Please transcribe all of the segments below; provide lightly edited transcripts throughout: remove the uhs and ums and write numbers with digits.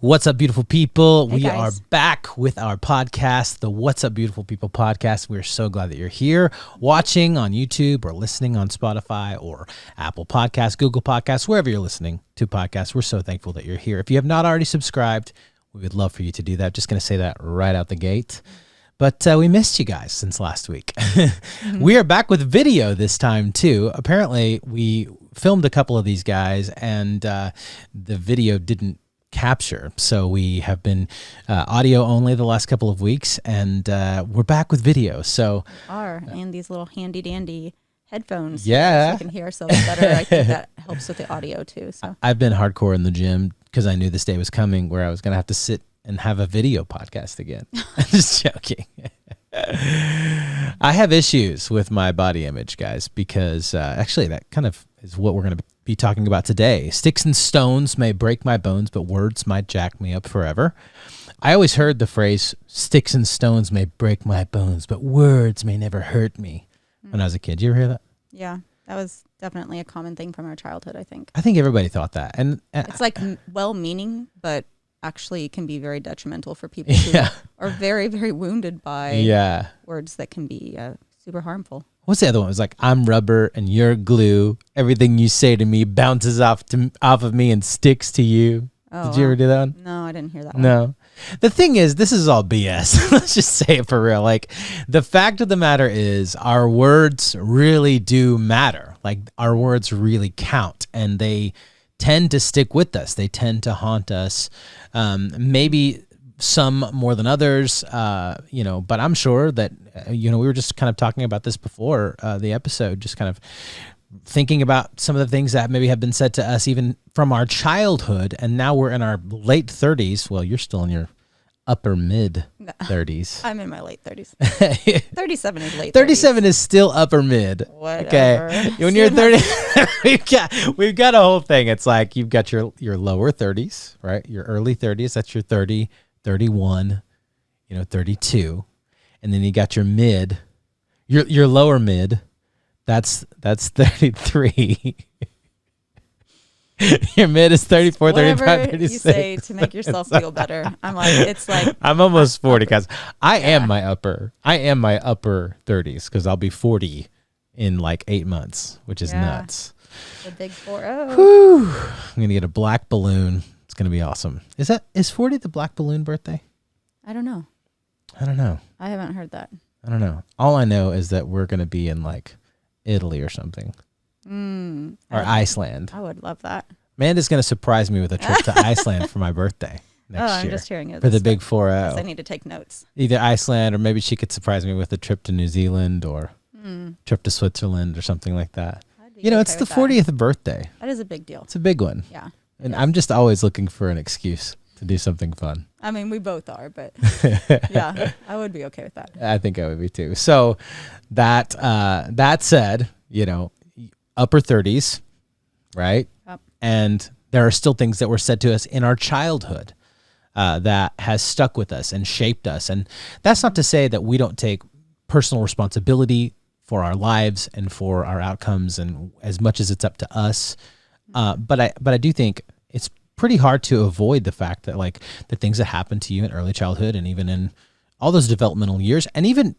What's up, beautiful people? Hey, we guys. are back with our podcast, the What's Up, Beautiful People podcast. We're so glad that you're here watching on YouTube or listening on Spotify or Apple Podcasts, Google Podcasts, wherever you're listening to podcasts. We're so thankful that you're here. If you have not already subscribed, we would love for you to do that. Just going to say that right out the gate. But we missed you guys since last week. We are back with video this time, too. Apparently, we filmed a couple of these guys, and the video didn't capture. So we have been audio only the last couple of weeks, and we're back with video. So and these little handy dandy headphones. Yeah. So we can hear ourselves better. I think that helps with the audio too. So I've been hardcore in the gym because I knew this day was coming where I was going to have to sit and have a video podcast again. I'm just joking. I have issues with my body image, guys, because actually that kind of is what we're going to be talking about today. Sticks and stones may break my bones, but words might jack me up forever. I always heard the phrase, sticks and stones may break my bones, but words may never hurt me, when I was a kid. You ever hear that? yeah, that was definitely a common thing from our childhood, I think. I think everybody thought that. And It's like well-meaning, but actually can be very detrimental for people who are very, very wounded by words that can be super harmful. What's the other one? It was like, I'm rubber and you're glue. Everything you say to me bounces off of me and sticks to you. Oh, Did you ever do that one? No, I didn't hear that one. No. The thing is, this is all BS. Let's just say it for real. Like, the fact of the matter is our words really do matter. Like, our words really count, and they tend to stick with us. They tend to haunt us. Maybe some more than others, but I'm sure that, we were just kind of talking about this before the episode, just kind of thinking about some of the things that maybe have been said to us even from our childhood, and now we're in our late 30s. Well, you're still in your upper mid 30s. I'm in my late 30s. 37 is late 37 is still upper mid. Whatever. Okay. When you're 30, we've got a whole thing. It's like you've got your lower 30s, right? Your early 30s, that's your 30, 31, 32. And then you got your mid, your lower mid. That's 33. Your mid is 34, Whatever 35, 36. you say to make yourself feel better. I'm like, it's like I'm almost 40, guys. I am my upper 30s because I'll be 40 in like 8 months, which is nuts. the big 4-0. Whew. I'm gonna get a black balloon. It's gonna be awesome. Is 40 the black balloon birthday? I don't know. I don't know. I haven't heard that. I don't know. All I know is that we're gonna be in like Italy or something. Or Iceland. I would love that. Amanda's going to surprise me with a trip to Iceland for my birthday next year. I'm just hearing it. For the big 4-0. I need to take notes. Either Iceland, or maybe she could surprise me with a trip to New Zealand or trip to Switzerland or something like that. It's the 40th birthday. That is a big deal. It's a big one. Yeah. And I'm just always looking for an excuse to do something fun. I mean, we both are, but yeah, I would be okay with that. I think I would be too. So that said, upper 30s, right? Yep. And there are still things that were said to us in our childhood that has stuck with us and shaped us. And that's not to say that we don't take personal responsibility for our lives and for our outcomes, and as much as it's up to us. But I do think it's pretty hard to avoid the fact that like the things that happened to you in early childhood and even in all those developmental years and even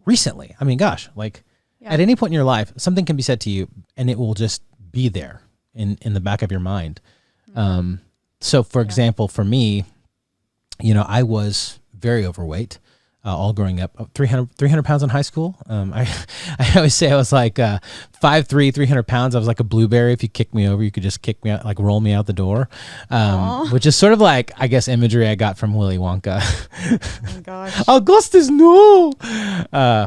recently. I mean, gosh, like at any point in your life, something can be said to you and it will just be there in the back of your mind. So for example, for me, I was very overweight. All growing up, 300 pounds in high school. I always say I was like 5'3", 300 pounds. I was like a blueberry. If you kick me over, you could just kick me out, like roll me out the door, which is sort of like, I guess, imagery I got from Willy Wonka. Oh my gosh. Augustus, no.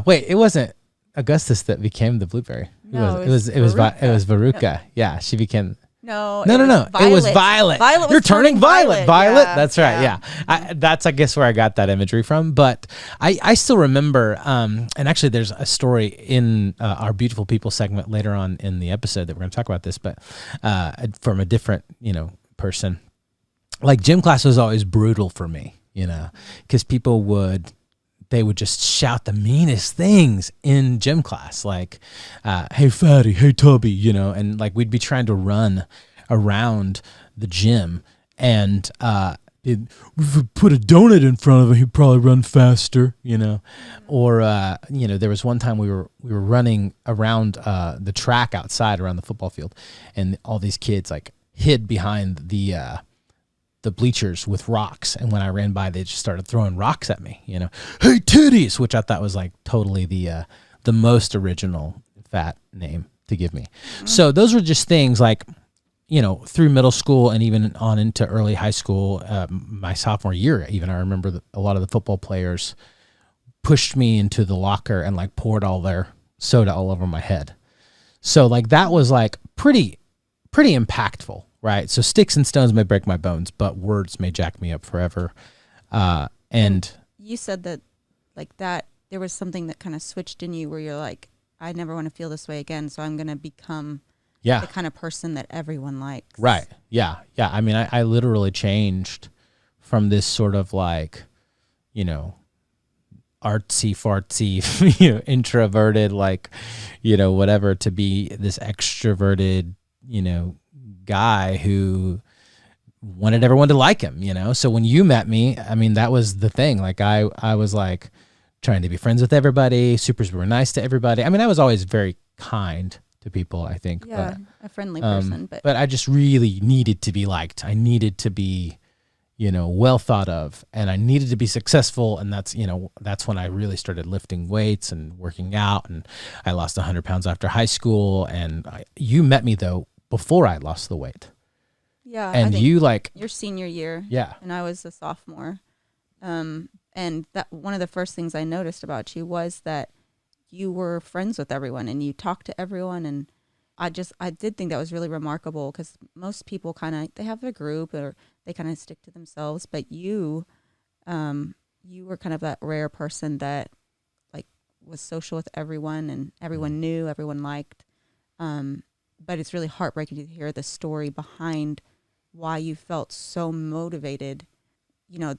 Wait, it wasn't Augustus that became the blueberry. It was Veruca. Yeah, she became. No. It was Violet. Violet was You're turning Violet. Yeah, That's right. Yeah. That's, I guess, where I got that imagery from. But I still remember, and actually there's a story in our Beautiful People segment later on in the episode that we're going to talk about this, but from a different, person. Like gym class was always brutal for me, because people would just shout the meanest things in gym class, like, hey, fatty, hey, tubby, and like we'd be trying to run around the gym. And if we put a donut in front of him, he'd probably run faster, you know. Or you know, there was one time we were running around the track outside around the football field, and all these kids like hid behind the bleachers with rocks, and when I ran by, they just started throwing rocks at me, you know. Hey, titties, which I thought was like totally the most original fat name to give me. So those were just things like, you know, through middle school and even on into early high school, my sophomore year, even I remember a lot of the football players pushed me into the locker and like poured all their soda all over my head. So like that was like pretty impactful, right? So sticks and stones may break my bones, but words may jack me up forever. And you said that like that there was something that kind of switched in you where you're like, I never want to feel this way again, so I'm going to become the kind of person that everyone likes. Right. Yeah. Yeah. I mean, I literally changed from this sort of like, you know, artsy fartsy, you know, introverted, like, you know, whatever, to be this extroverted, you know, guy who wanted everyone to like him, you know? So when you met me, I mean, that was the thing. Like I was like trying to be friends with everybody, super nice to everybody. I mean, I was always very kind to people, I think. Yeah, a friendly person. But I just really needed to be liked. I needed to be, you know, well thought of, and I needed to be successful. And that's, you know, that's when I really started lifting weights and working out, and I lost 100 pounds after high school. And you met me though before I lost the weight. Yeah. And you like your senior year. Yeah. And I was a sophomore. And that one of the first things I noticed about you was that you were friends with everyone and you talked to everyone. And I did think that was really remarkable, because most people they have their group or they kind of stick to themselves. But you were kind of that rare person that like was social with everyone, and everyone knew, everyone liked. But it's really heartbreaking to hear the story behind why you felt so motivated. You know,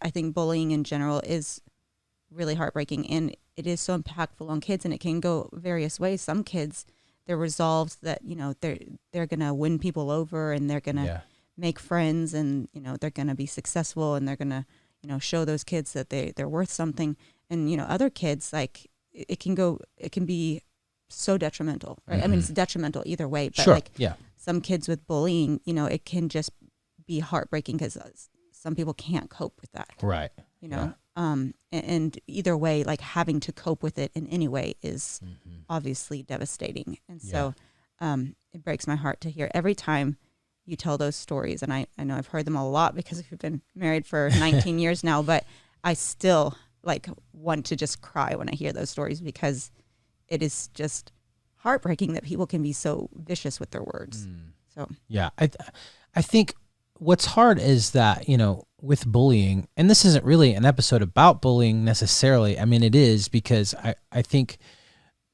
I think bullying in general is really heartbreaking, and it is so impactful on kids, and it can go various ways. Some kids, they're resolved that, you know, they're going to win people over, and they're going to make friends, and, you know, they're going to be successful, and they're going to, you know, show those kids that they're worth something. And, you know, other kids, like it can be so detrimental, right? I mean, it's detrimental either way, but some kids with bullying, you know, it can just be heartbreaking because some people can't cope with that. Right. You know, and either way, like having to cope with it in any way is obviously devastating. And so it breaks my heart to hear every time you tell those stories. And I know I've heard them a lot because we've been married for 19 years now, but I still like want to just cry when I hear those stories, because it is just heartbreaking that people can be so vicious with their words. So yeah, I think what's hard is that, you know, with bullying, and this isn't really an episode about bullying necessarily. I mean, it is, because I think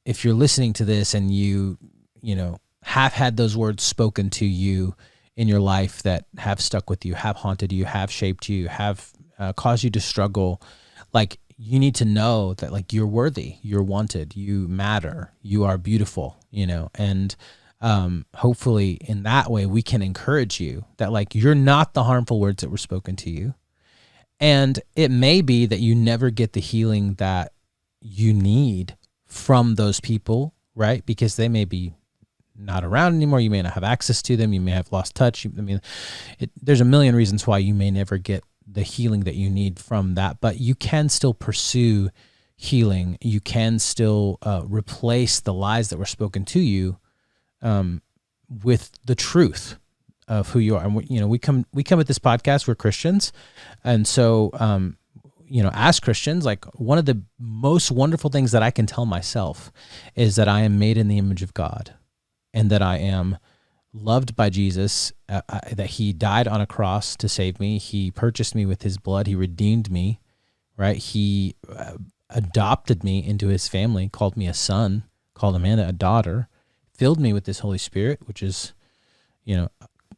if you're listening to this and you know, have had those words spoken to you in your life that have stuck with you, have haunted you, have shaped you, have caused you to struggle, like, you need to know that, like, you're worthy, you're wanted, you matter, you are beautiful, you know, and hopefully in that way we can encourage you that, like, you're not the harmful words that were spoken to you. And it may be that you never get the healing that you need from those people, right? Because they may be not around anymore. You may not have access to them. You may have lost touch. I mean, there's a million reasons why you may never get the healing that you need from that, but you can still pursue healing. You can still replace the lies that were spoken to you with the truth of who you are. And you know, we come at this podcast, we're Christians. And so, you know, as Christians, like, one of the most wonderful things that I can tell myself is that I am made in the image of God, and that I am loved by Jesus, that he died on a cross to save me. He purchased me with his blood. He redeemed me, right? He adopted me into his family, called me a son, called Amanda a daughter, filled me with this Holy Spirit, which is, you know,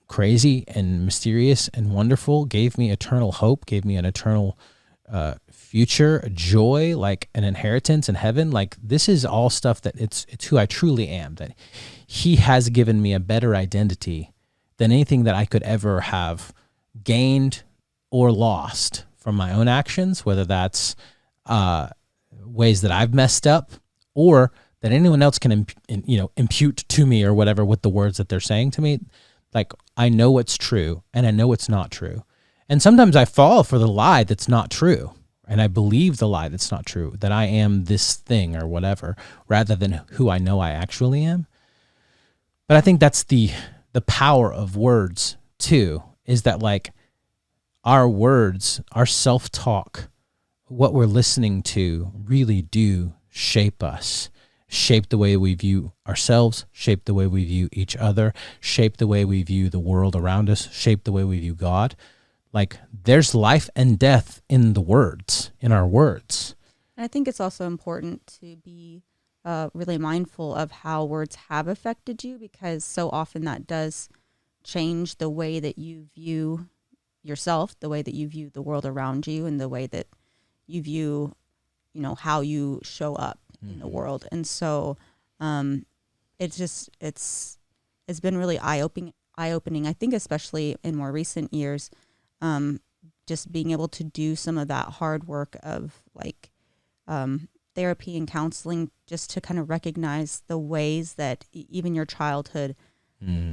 crazy and mysterious and wonderful, gave me eternal hope, gave me an eternal future, a joy, like an inheritance in heaven. Like, this is all stuff that it's who I truly am, that he has given me a better identity than anything that I could ever have gained or lost from my own actions, whether that's ways that I've messed up or that anyone else can impute to me or whatever with the words that they're saying to me. Like, I know what's true and I know what's not true. And sometimes I fall for the lie that's not true. And I believe the lie that's not true, that I am this thing or whatever, rather than who I know I actually am. But I think that's the power of words too, is that like our words, our self-talk, what we're listening to really do shape us. Shape the way we view ourselves, shape the way we view each other, shape the way we view the world around us, shape the way we view God. Like, there's life and death in the words, in our words. And I think it's also important to be really mindful of how words have affected you, because so often that does change the way that you view yourself, the way that you view the world around you, and the way that you view, how you show up in the world. And so it's been really eye-opening, I think, especially in more recent years, just being able to do some of that hard work of like therapy and counseling, just to kind of recognize the ways that even your childhood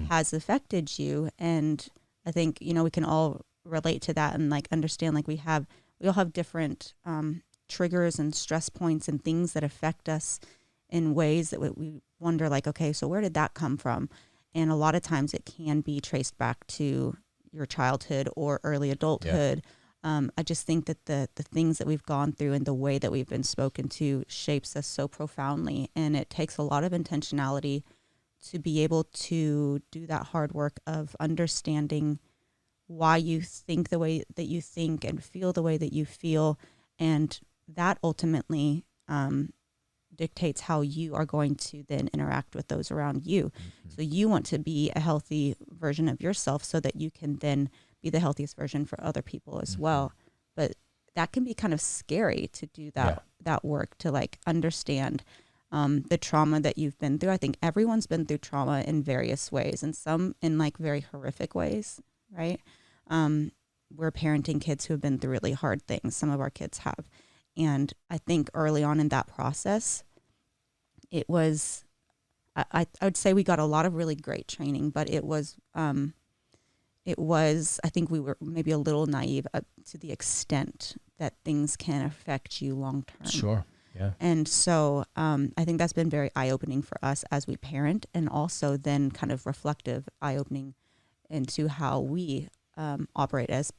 has affected you. And I think, we can all relate to that and like understand, like we all have different triggers and stress points and things that affect us in ways that we wonder, like, okay, so where did that come from? And a lot of times it can be traced back to your childhood or early adulthood. Yeah. I just think that the things that we've gone through and the way that we've been spoken to shapes us so profoundly. And it takes a lot of intentionality to be able to do that hard work of understanding why you think the way that you think and feel the way that you feel. And that ultimately dictates how you are going to then interact with those around you. Mm-hmm. So you want to be a healthy version of yourself so that you can then be the healthiest version for other people as well. But that can be kind of scary to do that work, to like understand the trauma that you've been through. I think everyone's been through trauma in various ways, and some in like very horrific ways, right? We're parenting kids who have been through really hard things. Some of our kids have. And I think early on in that process, it was, I would say we got a lot of really great training, but it was, I think we were maybe a little naive to the extent that things can affect you long term. Sure. Yeah. And so I think that's been very eye-opening for us as we parent, and also then kind of reflective, eye-opening into how we operate as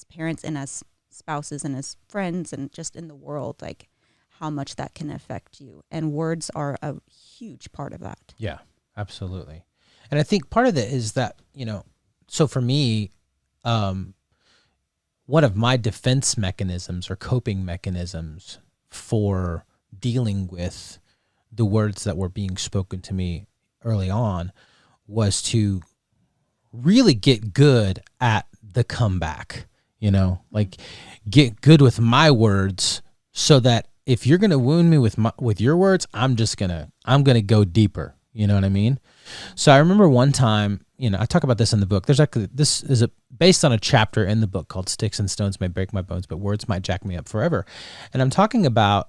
parents and as spouses and as friends and just in the world, like how much that can affect you. And words are a huge part of that. Yeah, absolutely. And I think part of it is that, so for me, one of my defense mechanisms or coping mechanisms for dealing with the words that were being spoken to me early on was to really get good at the comeback, like get good with my words, so that if you're going to wound me with your words, I'm going to go deeper. You know what I mean? So I remember one time, I talk about this in the book. This is based on a chapter in the book called Sticks and Stones May Break My Bones, but Words Might Jack Me Up Forever. And I'm talking about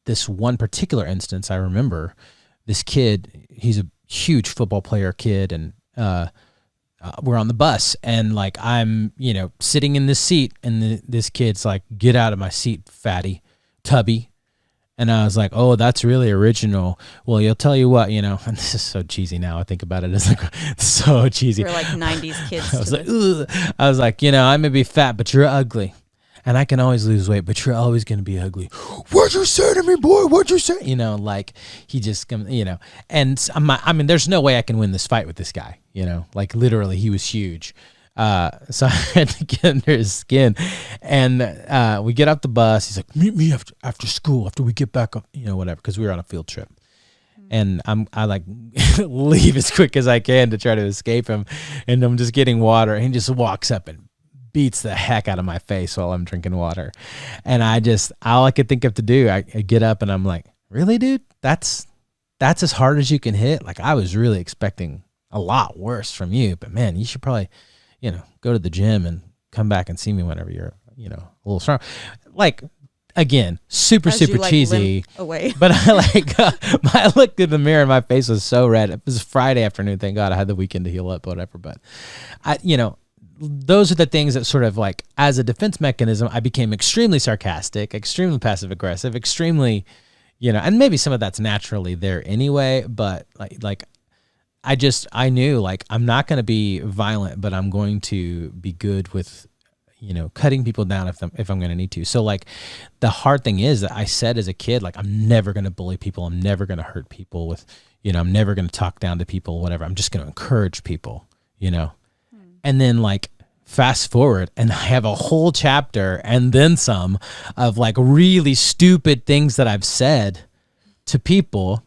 this one particular instance. I remember this kid, he's a huge football player kid, and we're on the bus, and like I'm, sitting in this seat, and this kid's like, "Get out of my seat, fatty, tubby." And I was like, "Oh, that's really original." Well, you'll tell you what, and this is so cheesy now. I think about it. It's like so cheesy. We're like 90s kids. I was like, I may be fat, but you're ugly. And I can always lose weight, but you're always going to be ugly. What'd you say to me, boy? What'd you say? Like he just, and there's no way I can win this fight with this guy, like literally he was huge. So I had to get under his skin, and we get off the bus. He's like, "Meet me after school, after we get back up, whatever," because we were on a field trip. And I like leave as quick as I can to try to escape him. And I'm just getting water, and he just walks up and beats the heck out of my face while I'm drinking water. And all I could think of to do, I get up and I'm like, "Really, dude? That's as hard as you can hit?" Like, I was really expecting a lot worse from you, but man, you should probably, go to the gym and come back and see me whenever you're, a little strong. Like, again, super cheesy. Limp away. But I looked in the mirror and my face was so red. It was Friday afternoon. Thank God I had the weekend to heal up, whatever. But those are the things that sort of like, as a defense mechanism, I became extremely sarcastic, extremely passive aggressive, extremely, and maybe some of that's naturally there anyway. But I knew like, I'm not going to be violent, but I'm going to be good with, cutting people down if I'm going to need to. So like, the hard thing is that I said as a kid, like, I'm never going to bully people. I'm never going to hurt people with, I'm never going to talk down to people, whatever. I'm just going to encourage people, And then like, fast forward and I have a whole chapter and then some of like really stupid things that I've said to people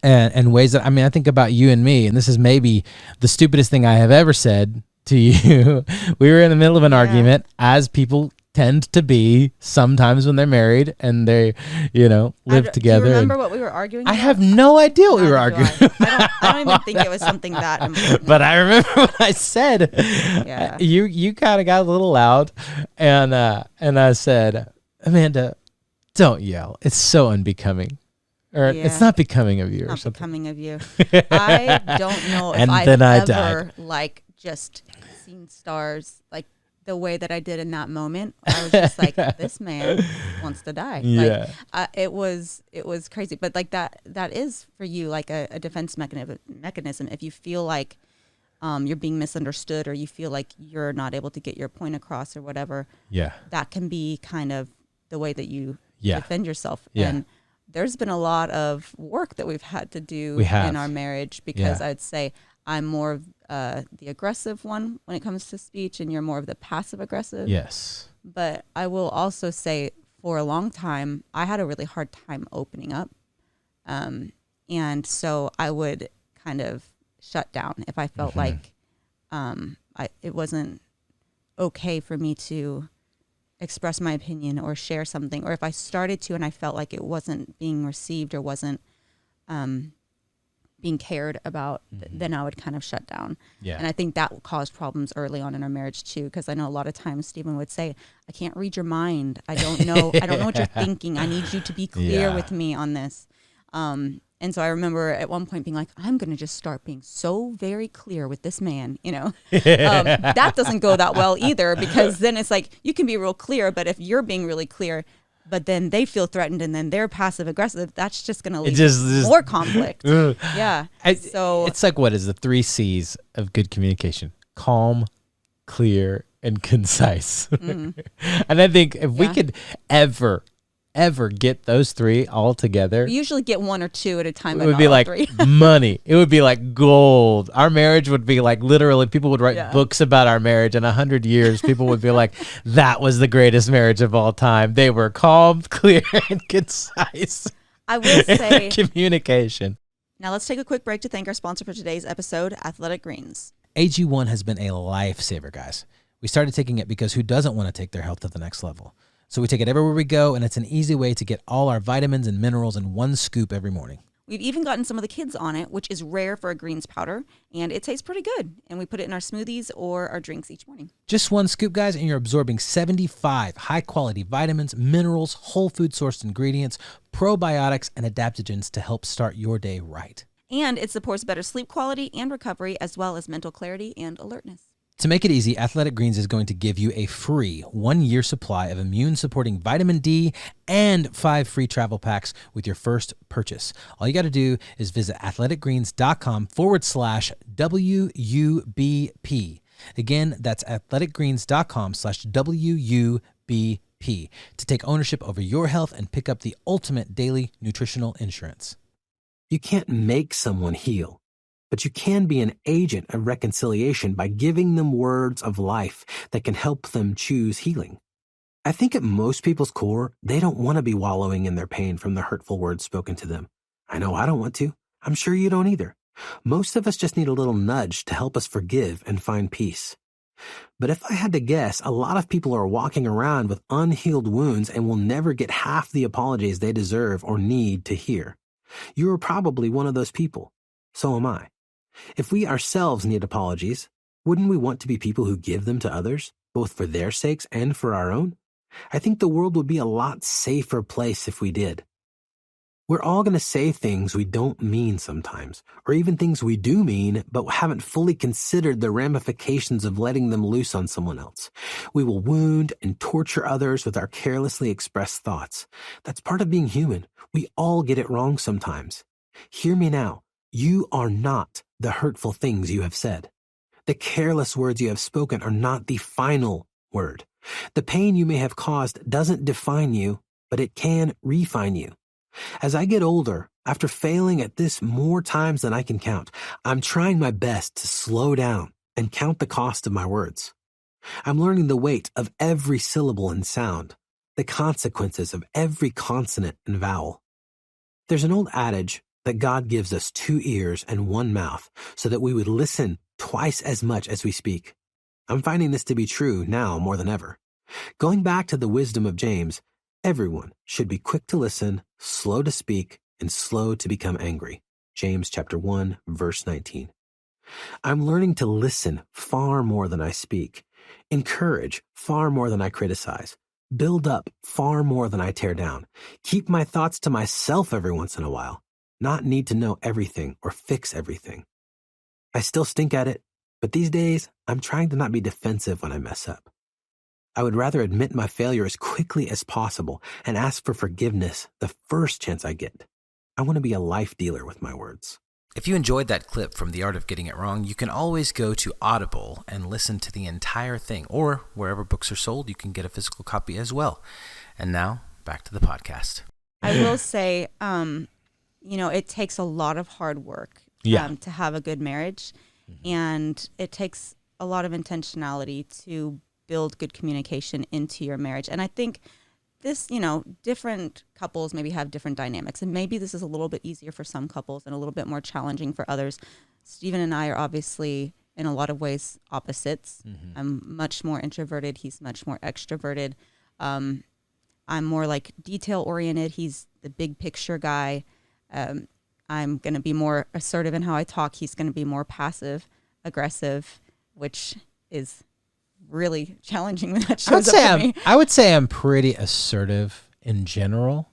and ways that, I think about you and me, and this is maybe the stupidest thing I have ever said to you. We were in the middle of an argument, as people tend to be sometimes when they're married and they, live together. Do you remember what we were arguing about? I have no idea what we were arguing about. I don't even think it was something that important. But I remember what I said. Yeah. You kind of got a little loud, and I said, Amanda, don't yell. It's so unbecoming. Or it's not becoming of you or something. Becoming of you. I don't know if I've ever like just seen stars like the way that I did in that moment. I was just like, this man wants to die. Yeah. Like, it was crazy. But like that is for you like a defense mechanism. If you feel like you're being misunderstood or you feel like you're not able to get your point across or whatever, that can be kind of the way that you defend yourself. Yeah. And there's been a lot of work that we've had to do in our marriage because I'd say I'm more of the aggressive one when it comes to speech and you're more of the passive aggressive. Yes. But I will also say for a long time, I had a really hard time opening up. And so I would kind of shut down if I felt like it wasn't okay for me to express my opinion or share something, or if I started to and I felt like it wasn't being received or wasn't being cared about, then I would kind of shut down. Yeah. And I think that caused problems early on in our marriage too, because I know a lot of times Stephen would say, I can't read your mind. I don't know what you're thinking. I need you to be clear with me on this. And so I remember at one point being like, I'm going to just start being so very clear with this man, that doesn't go that well either, because then it's like, you can be real clear, but if you're being really clear, but then they feel threatened and then they're passive aggressive, that's just going to lead to more conflict. Yeah. So it's like, what is the 3 C's of good communication? Calm, clear, and concise. And I think if we could ever get those 3 all together, we usually get 1 or 2 at a time. It would be like money. It would be like gold. Our marriage would be like, literally, people would write books about our marriage. In 100 years, people would be like, that was the greatest marriage of all time. They were calm, clear, and concise. I will say communication. Now let's take a quick break to thank our sponsor for today's episode, Athletic Greens. AG1 has been a lifesaver, guys. We started taking it because who doesn't want to take their health to the next level? So we take it everywhere we go, and it's an easy way to get all our vitamins and minerals in one scoop every morning. We've even gotten some of the kids on it, which is rare for a greens powder, and it tastes pretty good. And we put it in our smoothies or our drinks each morning. Just 1 scoop, guys, and you're absorbing 75 high-quality vitamins, minerals, whole food-sourced ingredients, probiotics, and adaptogens to help start your day right. And it supports better sleep quality and recovery, as well as mental clarity and alertness. To make it easy, Athletic Greens is going to give you a free 1-year supply of immune-supporting vitamin D and 5 free travel packs with your first purchase. All you got to do is visit athleticgreens.com/WUBP. Again, that's athleticgreens.com/WUBP to take ownership over your health and pick up the ultimate daily nutritional insurance. You can't make someone heal, but you can be an agent of reconciliation by giving them words of life that can help them choose healing. I think at most people's core, they don't want to be wallowing in their pain from the hurtful words spoken to them. I know I don't want to. I'm sure you don't either. Most of us just need a little nudge to help us forgive and find peace. But if I had to guess, a lot of people are walking around with unhealed wounds and will never get half the apologies they deserve or need to hear. You're probably one of those people. So am I. If we ourselves need apologies, wouldn't we want to be people who give them to others? both for their sakes and for our own, I think the world would be a lot safer place if we did. We're all going to say things we don't mean sometimes, or even things we do mean, but haven't fully considered the ramifications of letting them loose on someone else. We will wound and torture others with our carelessly expressed thoughts. That's part of being human. We all get it wrong sometimes. Hear me now. You are not the hurtful things you have said. The careless words you have spoken are not the final word. The pain you may have caused doesn't define you, but it can refine you. As I get older, after failing at this more times than I can count, I'm trying my best to slow down and count the cost of my words. I'm learning the weight of every syllable and sound, the consequences of every consonant and vowel. There's an old adage that God gives us 2 ears and 1 mouth so that we would listen twice as much as we speak. I'm finding this to be true now more than ever. Going back to the wisdom of James, everyone should be quick to listen, slow to speak, and slow to become angry. James chapter 1, verse 19. I'm learning to listen far more than I speak, encourage far more than I criticize, build up far more than I tear down, keep my thoughts to myself every once in a while, not need to know everything or fix everything. I still stink at it, but these days I'm trying to not be defensive when I mess up. I would rather admit my failure as quickly as possible and ask for forgiveness the first chance I get. I want to be a life dealer with my words. If you enjoyed that clip from The Art of Getting It Wrong, you can always go to Audible and listen to the entire thing, or wherever books are sold, you can get a physical copy as well. And now, back to the podcast. I will say, it takes a lot of hard work to have a good marriage, and it takes a lot of intentionality to build good communication into your marriage. And I think this, different couples maybe have different dynamics, and maybe this is a little bit easier for some couples and a little bit more challenging for others. Stephen and I are obviously in a lot of ways opposites. I'm much more introverted. He's much more extroverted. I'm more like detail oriented. He's the big picture guy. I'm going to be more assertive in how I talk. He's going to be more passive aggressive, which is really challenging when that shows up for me. I would say I'm pretty assertive in general.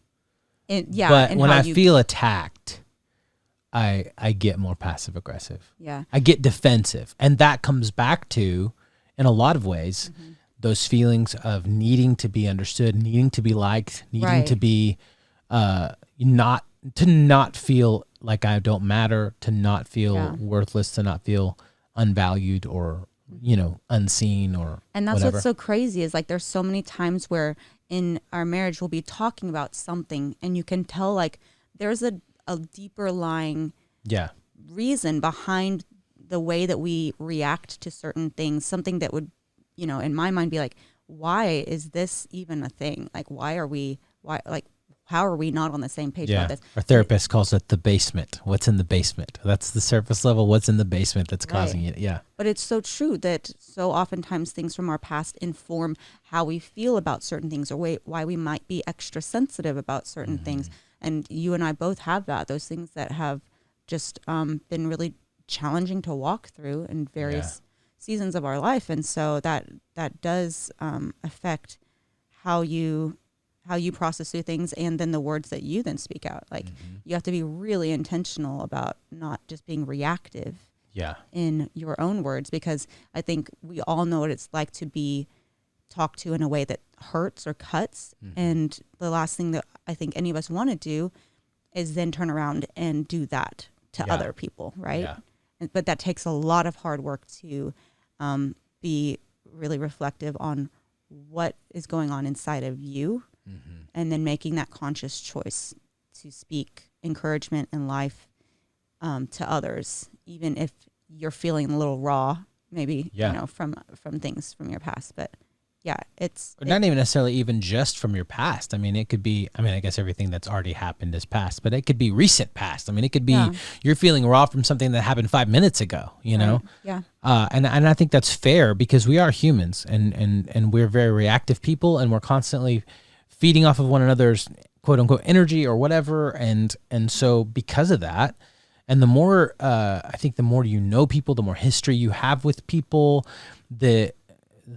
But when I feel attacked, I get more passive aggressive. Yeah. I get defensive. And that comes back to, in a lot of ways, those feelings of needing to be understood, needing to be liked, needing to be not feel like I don't matter, to not feel worthless, to not feel unvalued or unseen or and that's whatever. What's so crazy is like there's so many times where in our marriage we'll be talking about something and you can tell like there's a deeper lying reason behind the way that we react to certain things, something that would in my mind be like, why is this even a thing? Like how are we not on the same page about this? Our therapist calls it the basement. What's in the basement? That's the surface level. What's in the basement that's causing it? Yeah. But it's so true that so oftentimes things from our past inform how we feel about certain things or why we might be extra sensitive about certain things. And you and I both have that, those things that have just been really challenging to walk through in various seasons of our life. And so that does affect how you process through things and then the words that you then speak out. Like you have to be really intentional about not just being reactive in your own words, because I think we all know what it's like to be talked to in a way that hurts or cuts. And the last thing that I think any of us want to do is then turn around and do that to other people. Right. Yeah. But that takes a lot of hard work to be really reflective on what is going on inside of you. And then making that conscious choice to speak encouragement and life to others, even if you're feeling a little raw, maybe from things from your past. But it's not even necessarily even just from your past. I mean, it could be. I guess everything that's already happened is past, but it could be recent past. I mean, it could be you're feeling raw from something that happened 5 minutes ago. And I think that's fair because we are humans and we're very reactive people, and we're constantly feeding off of one another's quote unquote energy or whatever. And so because of that, and the more, I think the more you know people, the more history you have with people, the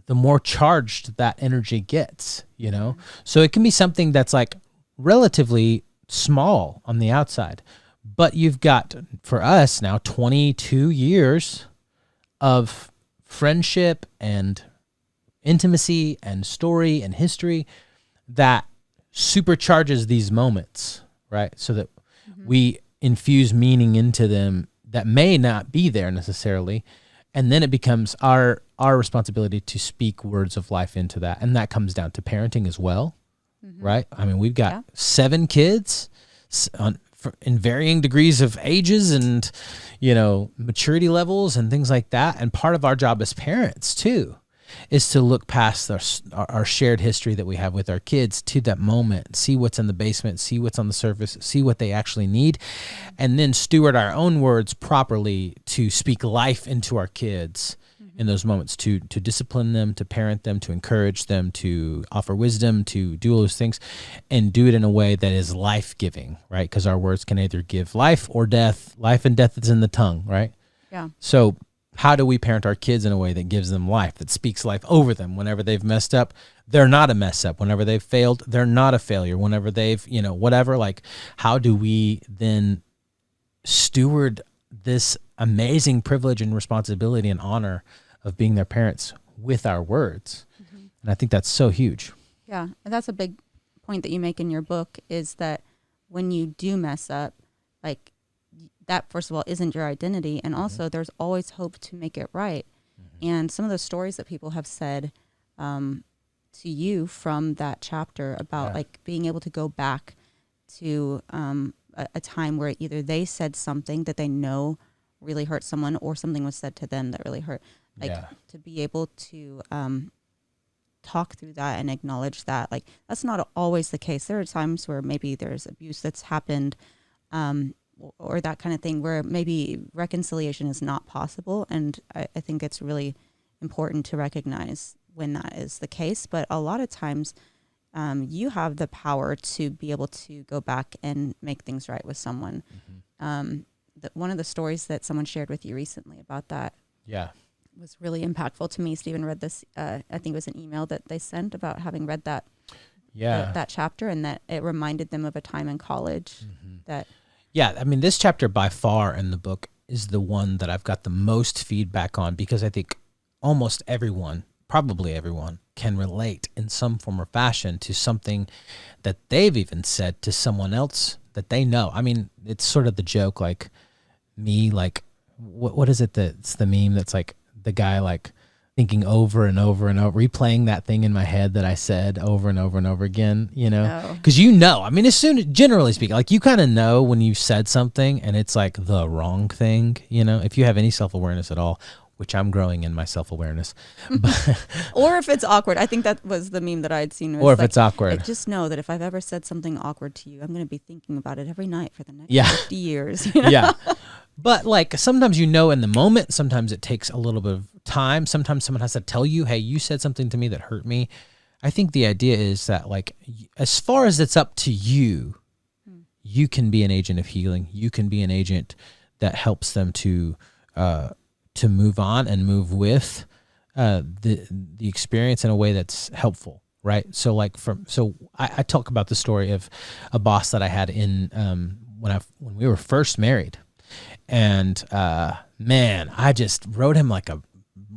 the more charged that energy gets, you know? So it can be something that's like relatively small on the outside, but you've got, for us now, 22 years of friendship and intimacy and story and history that supercharges these moments, right? So that we infuse meaning into them that may not be there necessarily. And then it becomes our responsibility to speak words of life into that. And that comes down to parenting as well, right? I mean, we've got 7 kids in varying degrees of ages and, maturity levels and things like that. And part of our job as parents too is to look past our shared history that we have with our kids to that moment, see what's in the basement, see what's on the surface, see what they actually need, and then steward our own words properly to speak life into our kids in those moments, to discipline them, to parent them, to encourage them, to offer wisdom, to do all those things, and do it in a way that is life-giving, right? Because our words can either give life or death. Life and death is in the tongue, right? Yeah. So how do we parent our kids in a way that gives them life, that speaks life over them? Whenever they've messed up, they're not a mess up. Whenever they've failed, they're not a failure. Whenever they've, whatever, like, how do we then steward this amazing privilege and responsibility and honor of being their parents with our words? And I think that's so huge. Yeah. And that's a big point that you make in your book, is that when you do mess up, like, that, first of all, isn't your identity. And also there's always hope to make it right. And some of the stories that people have said to you from that chapter about like being able to go back to a time where either they said something that they know really hurt someone, or something was said to them that really hurt. Like to be able to talk through that and acknowledge that, like, that's not always the case. There are times where maybe there's abuse that's happened, or that kind of thing, where maybe reconciliation is not possible. And I think it's really important to recognize when that is the case. But a lot of times you have the power to be able to go back and make things right with someone. One of the stories that someone shared with you recently about that was really impactful to me. Stephen read this, I think it was an email that they sent about having read that that chapter, and that it reminded them of a time in college that... Yeah, I mean, this chapter by far in the book is the one that I've got the most feedback on, because I think almost everyone, probably everyone, can relate in some form or fashion to something that they've even said to someone else that they know. I mean, it's sort of the joke, like me, like, what is it that's the meme that's like the guy like thinking over and over and over, replaying that thing in my head that I said over and over and over again, because I mean, generally speaking, like, you kind of know when you said something and it's like the wrong thing, if you have any self-awareness at all, which I'm growing in my self-awareness. Or if it's awkward. I think that was the meme that I had seen. Or if it's awkward. Like, just know that if I've ever said something awkward to you, I'm going to be thinking about it every night for the next 50 years. Yeah. But like, sometimes in the moment, sometimes it takes a little bit of time. Sometimes someone has to tell you, hey, you said something to me that hurt me. I think the idea is that, like, as far as it's up to you, you can be an agent of healing. You can be an agent that helps them to move on and move with the experience in a way that's helpful, right? So like, I talk about the story of a boss that I had in when we were first married. And man, I just wrote him like a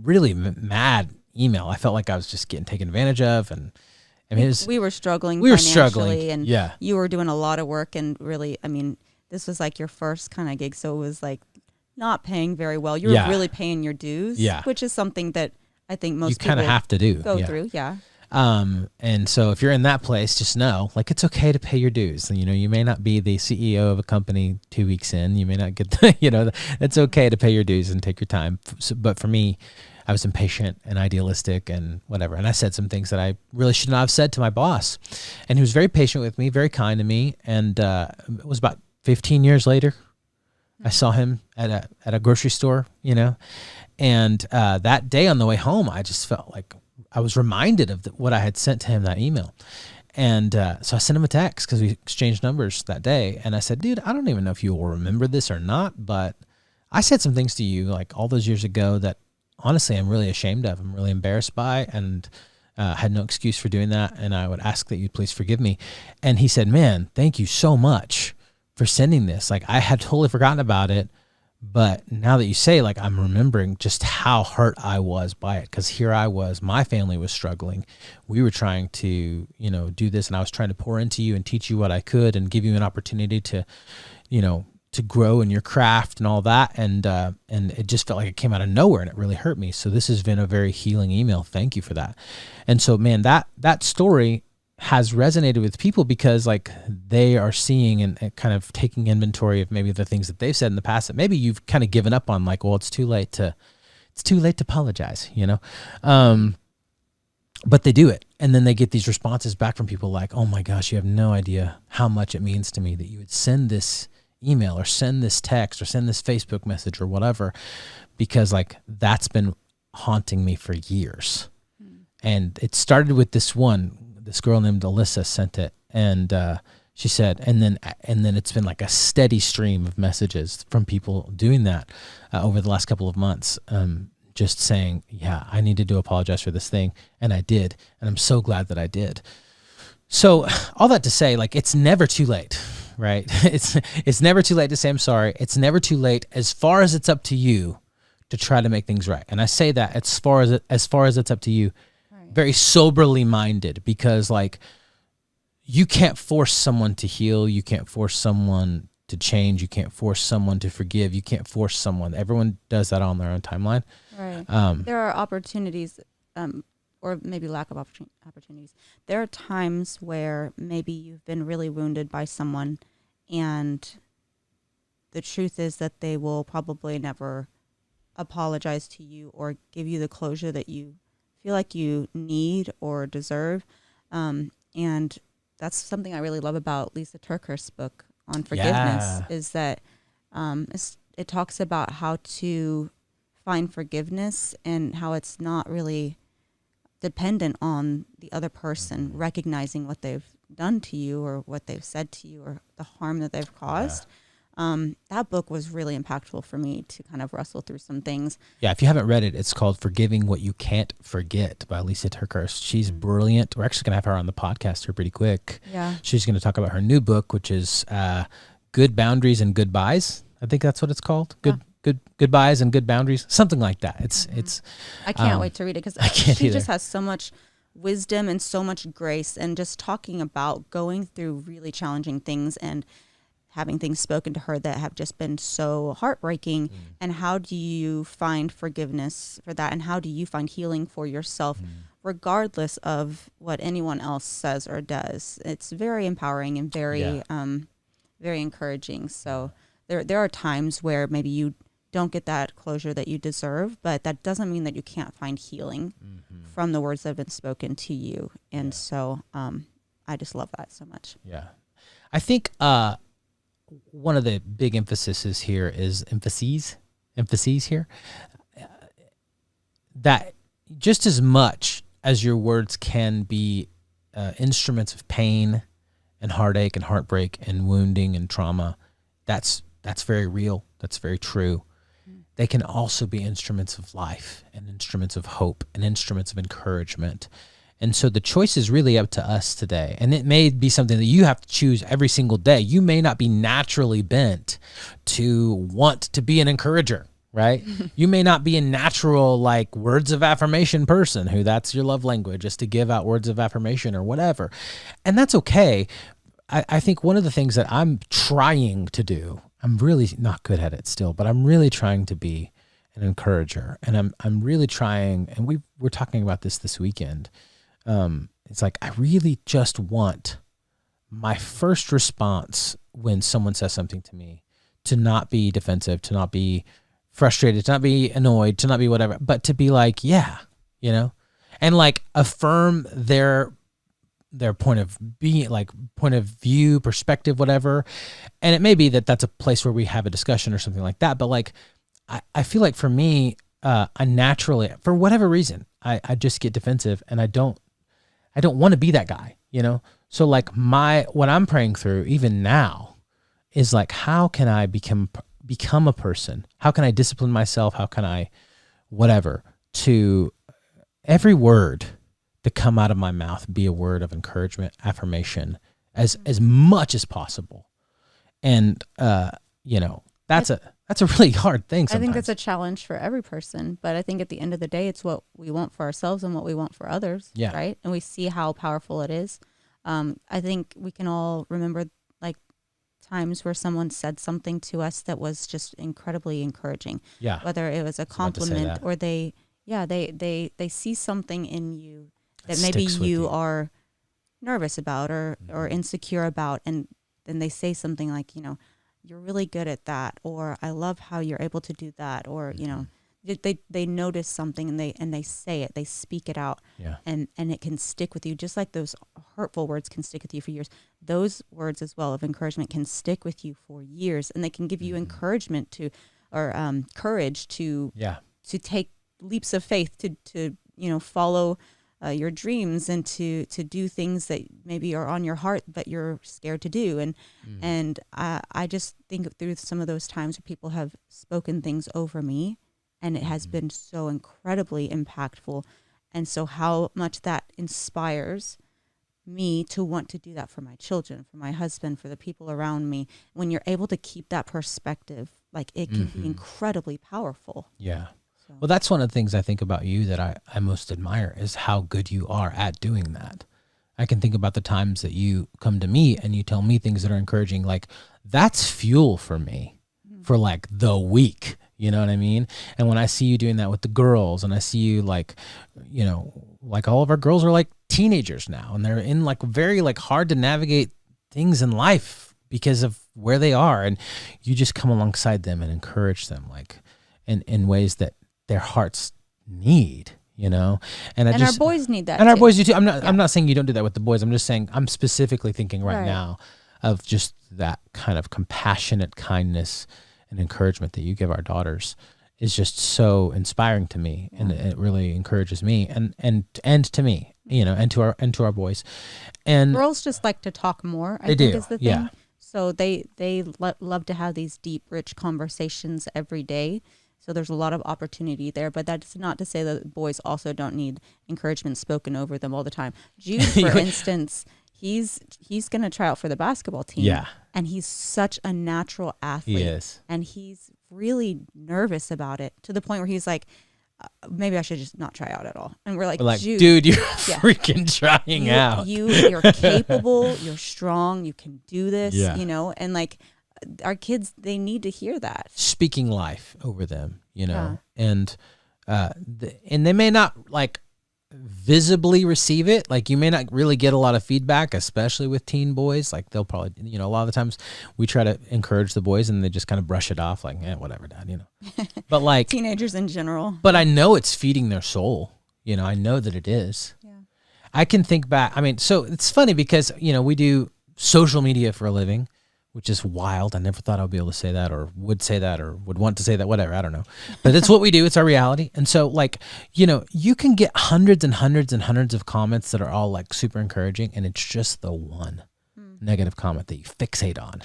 really mad email. I felt like I was just getting taken advantage of, and I mean, we were struggling. And you were doing a lot of work, and really, I mean, this was like your first kind of gig, so it was like not paying very well. You were really paying your dues, which is something that I think most people kind of have to go through. Yeah. And so if you're in that place, just know, like, it's okay to pay your dues. And, you may not be the CEO of a company 2 weeks in, you may not get it's okay to pay your dues and take your time. But for me, I was impatient and idealistic and whatever. And I said some things that I really should not have said to my boss. And he was very patient with me, very kind to me. And it was about 15 years later, I saw him at a grocery store, and that day on the way home, I just felt like I was reminded of what I had sent to him, that email. And so I sent him a text, because we exchanged numbers that day. And I said, dude, I don't even know if you will remember this or not, but I said some things to you like all those years ago that honestly I'm really ashamed of. I'm really embarrassed by, and had no excuse for doing that. And I would ask that you please forgive me. And he said, man, thank you so much for sending this. Like, I had totally forgotten about it. But now that you say, like, I'm remembering just how hurt I was by it, because here I was, my family was struggling. We were trying to, do this, and I was trying to pour into you and teach you what I could and give you an opportunity to, to grow in your craft and all that. And it just felt like it came out of nowhere, and it really hurt me. So this has been a very healing email. Thank you for that. And so, man, that story has resonated with people because, like, they are seeing and kind of taking inventory of maybe the things that they've said in the past that maybe you've kind of given up on, like, well, it's too late to apologize, but they do it. And then they get these responses back from people like, oh my gosh, you have no idea how much it means to me that you would send this email or send this text or send this Facebook message or whatever, because, like, that's been haunting me for years. And it started with this girl named Alyssa sent it, and she said, and then it's been like a steady stream of messages from people doing that over the last couple of months, just saying, yeah, I needed to apologize for this thing, and I did, and I'm so glad that I did. So all that to say, like, it's never too late, right? It's never too late to say I'm sorry. It's never too late as far as it's up to you to try to make things right. And I say that as far as it's up to you, very soberly minded, because, like, you can't force someone to heal. You can't force someone to change. You can't force someone to forgive. You can't force someone. Everyone does that on their own timeline. Right. There are opportunities, or maybe lack of opportunities. There are times where maybe you've been really wounded by someone, and the truth is that they will probably never apologize to you or give you the closure that you feel like you need or deserve. And that's something I really love about Lisa Turkhurst's book on forgiveness, is that it talks about how to find forgiveness and how it's not really dependent on the other person recognizing what they've done to you or what they've said to you or the harm that they've caused. That book was really impactful for me to kind of wrestle through some things. Yeah, if you haven't read it, it's called Forgiving What You Can't Forget by Lisa Turkhurst. She's brilliant. We're actually going to have her on the podcast here pretty quick. Yeah. She's going to talk about her new book, which is Good Boundaries and Goodbyes. I think that's what it's called. Good goodbyes and good boundaries, something like that. It's. I can't wait to read it, because she just has so much wisdom and so much grace, and just talking about going through really challenging things and having things spoken to her that have just been so heartbreaking. And how do you find forgiveness for that? And how do you find healing for yourself, regardless of what anyone else says or does? It's very empowering and very encouraging. So there are times where maybe you don't get that closure that you deserve, but that doesn't mean that you can't find healing from the words that have been spoken to you. And so I just love that so much. Yeah. I think one of the big emphases here, that just as much as your words can be instruments of pain and heartache and heartbreak and wounding and trauma, that's very real. That's very true. They can also be instruments of life and instruments of hope and instruments of encouragement. And so the choice is really up to us today. And it may be something that you have to choose every single day. You may not be naturally bent to want to be an encourager, right? You may not be a natural, like, words of affirmation person who that's your love language, is to give out words of affirmation or whatever. And that's okay. I think one of the things that I'm trying to do, I'm really not good at it still, but I'm really trying to be an encourager. And I'm really trying, and we're talking about this weekend. It's like, I really just want my first response when someone says something to me to not be defensive, to not be frustrated, to not be annoyed, to not be whatever, but to be like, yeah, and, like, affirm their point of being, like, point of view, perspective, whatever. And it may be that that's a place where we have a discussion or something like that. But, like, I feel like for me, I naturally, for whatever reason, I just get defensive, and I don't want to be that guy, So, like, what I'm praying through even now is, like, how can I become a person? How can I discipline myself? How can I whatever, to every word to come out of my mouth be a word of encouragement, affirmation, as much as possible. And that's a really hard thing sometimes. I think it's a challenge for every person, but I think at the end of the day, it's what we want for ourselves and what we want for others. Yeah. Right. And we see how powerful it is. I think we can all remember like times where someone said something to us that was just incredibly encouraging. Yeah. Whether it was a compliment or they see something in you that maybe you are nervous about or insecure about, and then they say something like, you're really good at that, or I love how you're able to do that, or they notice something and they say it, they speak it out, and it can stick with you, just like those hurtful words can stick with you for years. Those words as well of encouragement can stick with you for years, and they can give you encouragement to, or courage to take leaps of faith to follow your dreams and to do things that maybe are on your heart but you're scared to do. And I just think through some of those times where people have spoken things over me, and it has been so incredibly impactful. And so how much that inspires me to want to do that for my children, for my husband, for the people around me. When you're able to keep that perspective, like it can be incredibly powerful. Yeah. Well, that's one of the things I think about you that I most admire is how good you are at doing that. I can think about the times that you come to me and you tell me things that are encouraging. Like, that's fuel for me for like the week. You know what I mean? And when I see you doing that with the girls, and I see you like all of our girls are like teenagers now, and they're in like very like hard to navigate things in life because of where they are. And you just come alongside them and encourage them like in ways that their hearts need, and our boys need that. And our boys do too. I'm not saying you don't do that with the boys. I'm just saying I'm specifically thinking right now of just that kind of compassionate kindness and encouragement that you give our daughters is just so inspiring to me, and it really encourages me and to me, and to our boys. And girls just like to talk more. I think is the thing. Yeah. So they love to have these deep, rich conversations every day. So there's a lot of opportunity there, but that's not to say that boys also don't need encouragement spoken over them all the time. Jude, for instance, he's going to try out for the basketball team. Yeah. And he's such a natural athlete. He is. And he's really nervous about it to the point where he's like, maybe I should just not try out at all. And we're like dude, you're freaking trying out. You're capable, you're strong, you can do this, and like our kids, they need to hear that. Speaking life over them, and they may not like visibly receive it. Like you may not really get a lot of feedback, especially with teen boys. Like they'll probably, a lot of the times we try to encourage the boys and they just kind of brush it off like, whatever, Dad, But like teenagers in general. But I know it's feeding their soul. I know that it is. Yeah. I can think back. I mean, so it's funny because, we do social media for a living, which is wild. I never thought I would be able to say that or would say that or would want to say that, whatever. I don't know. But it's what we do. It's our reality. And so like, you can get hundreds and hundreds and hundreds of comments that are all like super encouraging. And it's just the one negative comment that you fixate on.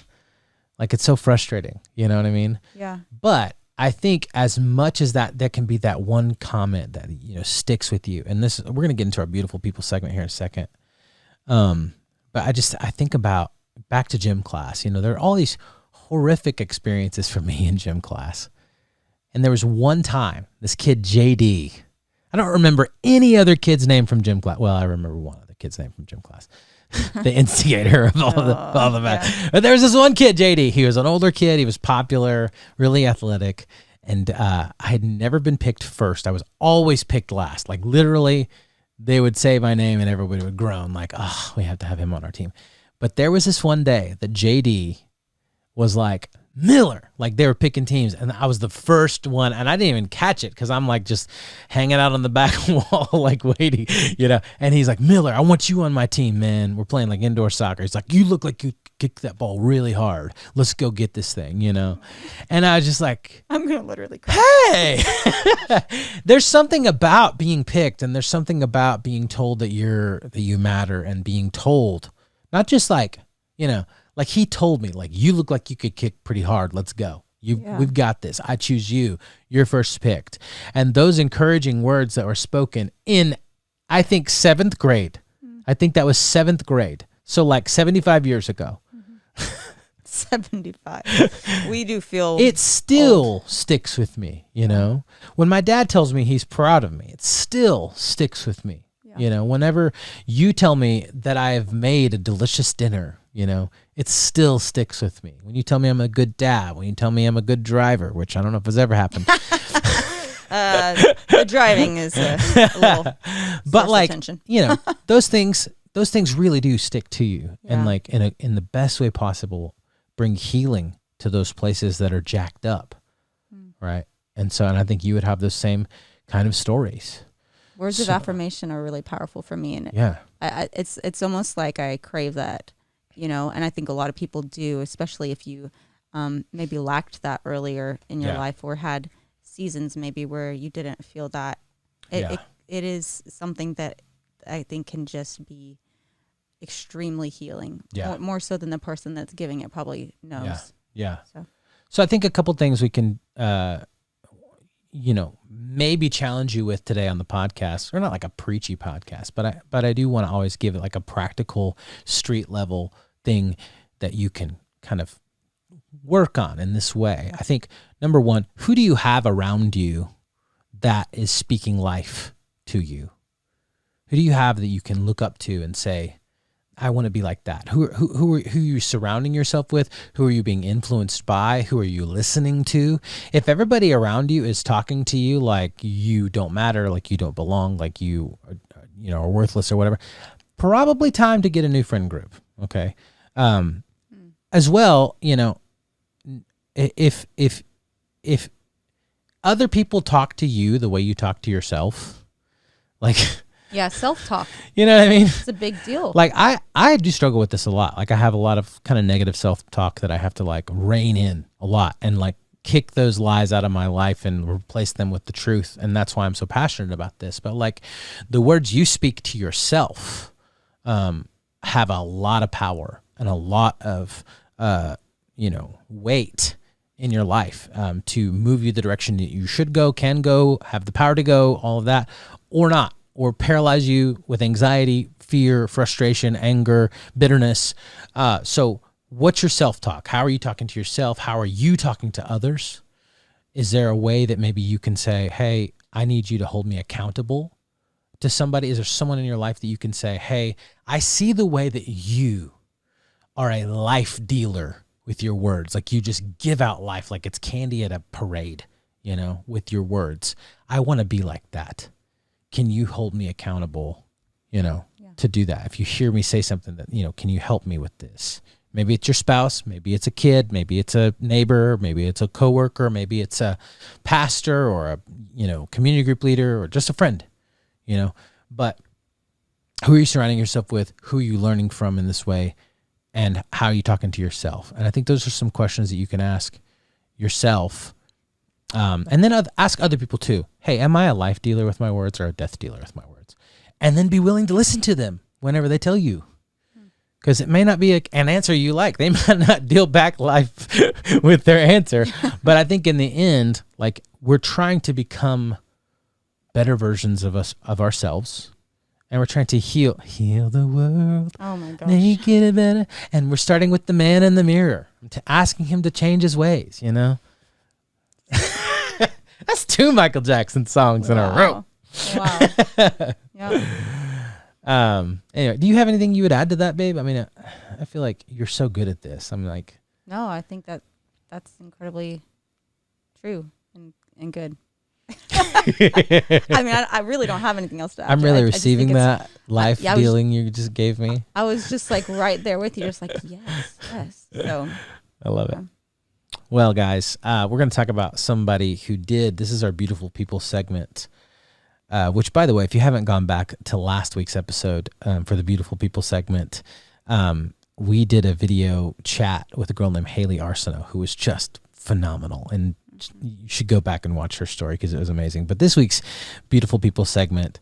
Like it's so frustrating. You know what I mean? Yeah. But I think as much as that, there can be that one comment that, sticks with you. And we're going to get into our beautiful people segment here in a second. But I think about, back to gym class, there are all these horrific experiences for me in gym class. And there was one time, this kid, JD, I don't remember any other kid's name from gym class. Well, I remember one other kid's name from gym class, the instigator of all the yeah. But there was this one kid, JD. He was an older kid. He was popular, really athletic. And I had never been picked first. I was always picked last. Like literally, they would say my name and everybody would groan like, oh, we have to have him on our team. But there was this one day that JD was like, Miller, like they were picking teams, and I was the first one, and I didn't even catch it because I'm like just hanging out on the back wall, like waiting, and he's like, Miller, I want you on my team, man. We're playing like indoor soccer. He's like, you look like you kick that ball really hard. Let's go get this thing, And I was just like, I'm going to literally cry. Hey, there's something about being picked, and there's something about being told that you matter, and being told, not just like, like he told me, like, you look like you could kick pretty hard. Let's go. We've got this. I choose you. You're first picked. And those encouraging words that were spoken in, I think, 7th grade. I think that was 7th grade. So like 75 years ago. 75. We do feel it still old. Sticks with me, you know. When my dad tells me he's proud of me, it still sticks with me. Yeah. You know, whenever you tell me that I've made a delicious dinner, you know, it still sticks with me. When you tell me I'm a good dad, when you tell me I'm a good driver, which I don't know if it's ever happened. The driving is a little but like, attention. You know, those things really do stick to you, and like in the best way possible, bring healing to those places that are jacked up, right? And I think you would have those same kind of stories. Words of affirmation are really powerful for me, and it's almost like I crave that, you know. And I think a lot of people do, especially if you maybe lacked that earlier in your life, or had seasons maybe where you didn't feel that. It is something that I think can just be extremely healing, more so than the person that's giving it probably knows. So I think a couple things we can you know, maybe challenge you with today on the podcast, or not like a preachy podcast, but I do want to always give it like a practical street level thing that you can kind of work on in this way. I think number one, who do you have around you that is speaking life to you? Who do you have that you can look up to and say, I want to be like that? Who are you surrounding yourself with? Who are you being influenced by? Who are you listening to? If everybody around you is talking to you like you don't matter, like you don't belong, like you are worthless or whatever, probably time to get a new friend group. Okay. As well, you know, if other people talk to you the way you talk to yourself, like. Yeah, self-talk. You know what I mean? It's a big deal. Like I do struggle with this a lot. Like I have a lot of kind of negative self-talk that I have to like rein in a lot and like kick those lies out of my life and replace them with the truth. And that's why I'm so passionate about this. But like the words you speak to yourself have a lot of power and a lot of weight in your life to move you the direction that you should go, can go, have the power to go, all of that, or not. Or paralyze you with anxiety, fear, frustration, anger, bitterness. So what's your self-talk? How are you talking to yourself? How are you talking to others? Is there a way that maybe you can say, hey, I need you to hold me accountable to somebody? Is there someone in your life that you can say, hey, I see the way that you are a life dealer with your words. Like you just give out life like it's candy at a parade, you know, with your words. I want to be like that. Can you hold me accountable, you know, to do that? If you hear me say something that, you know, can you help me with this? Maybe it's your spouse, maybe it's a kid, maybe it's a neighbor, maybe it's a coworker, maybe it's a pastor or a, you know, community group leader or just a friend, you know. But who are you surrounding yourself with? Who are you learning from in this way? And how are you talking to yourself? And I think those are some questions that you can ask yourself. And then ask other people too. Hey, am I a life dealer with my words or a death dealer with my words? And then be willing to listen to them whenever they tell you. Because it may not be an answer you like. They might not deal back life with their answer. But I think in the end, like we're trying to become better versions of ourselves. And we're trying to heal the world. Oh my gosh. Make it better. And we're starting with the man in the mirror, asking him to change his ways, you know? That's 2 Michael Jackson songs in a row. Wow. Yeah. Anyway, do you have anything you would add to that, babe? I mean, I feel like you're so good at this. I'm like, no, I think that's incredibly true and good. I mean, I really don't have anything else to add. I'm really receiving that life dealing you just gave me. I was just like right there with you, just like yes. So I love it. Well, guys, we're going to talk about somebody who did. This is our Beautiful People segment, which, by the way, if you haven't gone back to last week's episode for the Beautiful People segment, we did a video chat with a girl named Haley Arsenault, who was just phenomenal. And you should go back and watch her story because it was amazing. But this week's Beautiful People segment,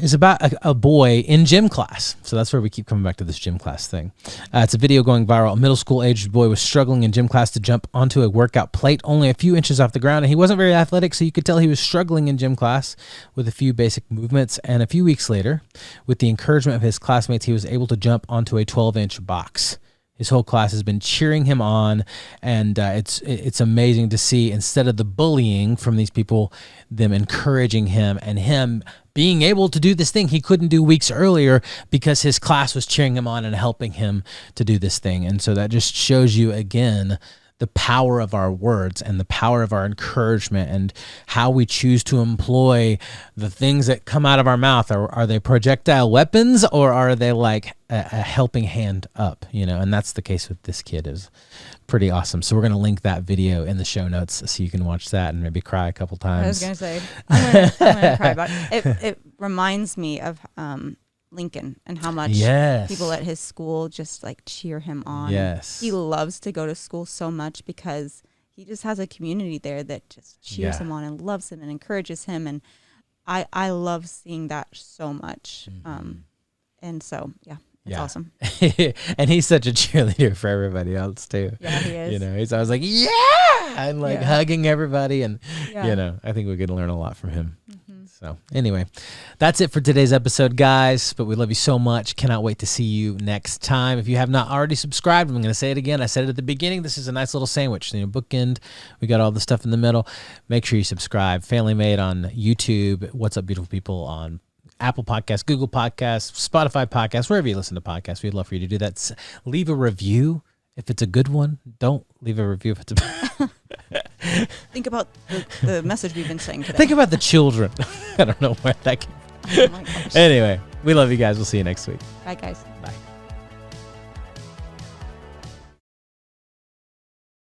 is about a boy in gym class. So that's where we keep coming back to this gym class thing. It's a video going viral. A middle school aged boy was struggling in gym class to jump onto a workout plate only a few inches off the ground. And he wasn't very athletic, so you could tell he was struggling in gym class with a few basic movements. And a few weeks later, with the encouragement of his classmates, he was able to jump onto a 12-inch box. His whole class has been cheering him on, and it's amazing to see, instead of the bullying from these people, them encouraging him and him being able to do this thing he couldn't do weeks earlier because his class was cheering him on and helping him to do this thing. And so that just shows you again the power of our words and the power of our encouragement and how we choose to employ the things that come out of our mouth. Are they projectile weapons, or are they like a helping hand up, And that's the case with this kid. Is pretty awesome. So we're going to link that video in the show notes so you can watch that and maybe cry a couple times. I was going to say, I'm gonna cry about it. It reminds me of Lincoln and how much people at his school just like cheer him on. Yes. He loves to go to school so much because he just has a community there that just cheers him on and loves him and encourages him. And I love seeing that so much. And so, it's awesome. And he's such a cheerleader for everybody else too. Yeah, he is. He's always like, and like hugging everybody. And, I think we could learn a lot from him. So anyway, that's it for today's episode, guys. But we love you so much. Cannot wait to see you next time. If you have not already subscribed, I'm going to say it again. I said it at the beginning. This is a nice little sandwich. Bookend. We got all the stuff in the middle. Make sure you subscribe. Family Made on YouTube. What's Up, Beautiful People on Apple Podcasts, Google Podcasts, Spotify Podcasts, wherever you listen to podcasts. We'd love for you to do that. Leave a review if it's a good one. Don't leave a review if it's a Think about the message we've been saying today. Think about the children. I don't know where that came from. Oh my gosh. Anyway, we love you guys. We'll see you next week. Bye, guys.